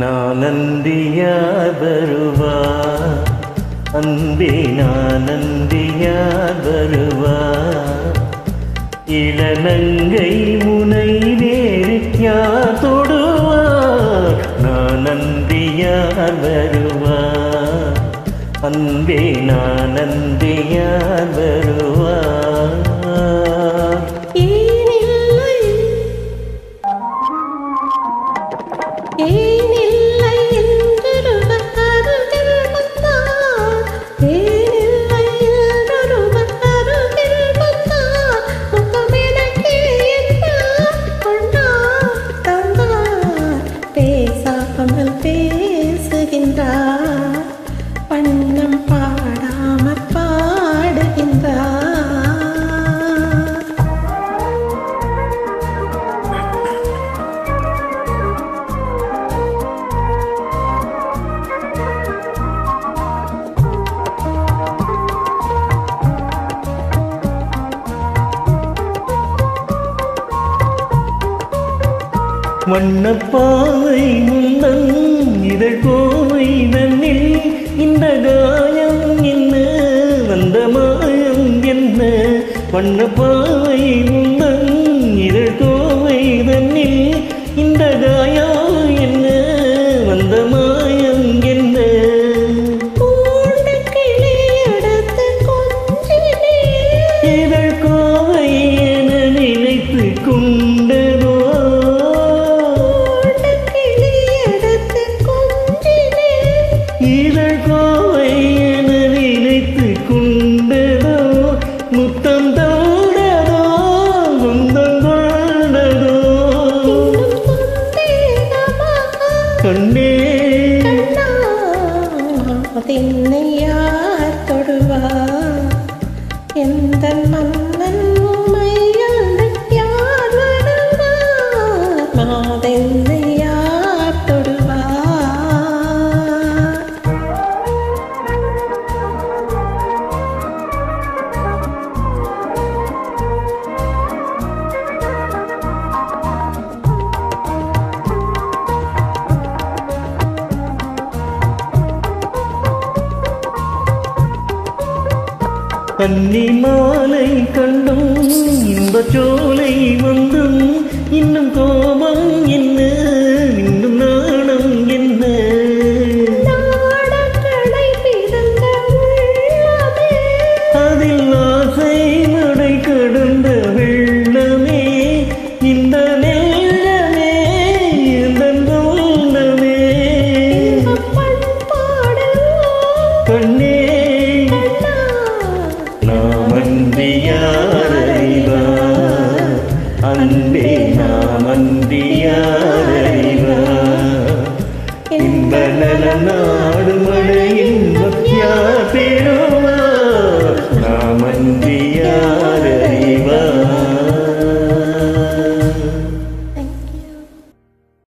நானந்தியார் வருவார் அன்பே, நானந்தியார் வருவார். இளநங்கை முனை வேறு யார் தொடுவார்? நானந்தியார் வருவார் அன்பே, நானந்தியார் வருவார். பேசுகின்றார், பண்ணம் பாடாமற் பாடுகின்றார். வண்ணப்பாவை முந்தன் இதழ் கோவை தன்னில் இந்த காயம் என்ன, வந்த மாயம் என்ன? வண்ணப்பாவை முந்தன் இதழ் கோவை தன்னில் இந்த காயம் என்ன, வந்த மாயம் என்ன? இதழ் கோவை என நினைத்து கொண்டதோ இதழ் கோவை என நினைத்து கொண்டதோ, முத்தம் தோடதோ குந்தம் கொண்டதோ கண்ணே என்னை யார் தொடுவார்? எந்த மன்னன் மையால் யார் வருவார்? மாதென்னை யார் தொடுவார்? கன்னி மாலை கண்டும் இன்பச் சோலை வந்தும் இன்னும் கோபம் என்ன, இன்னும் நாணம் என்ன? அதில் ஆசை நடை கடந்த வெள்ளமே, இந்த நெல்லமே இந்த உள்ளமே கண்ணே நாமந்தியார் அறிவார் அன்பே, நாமந்தியார் அறிவார். இன்ப நலனா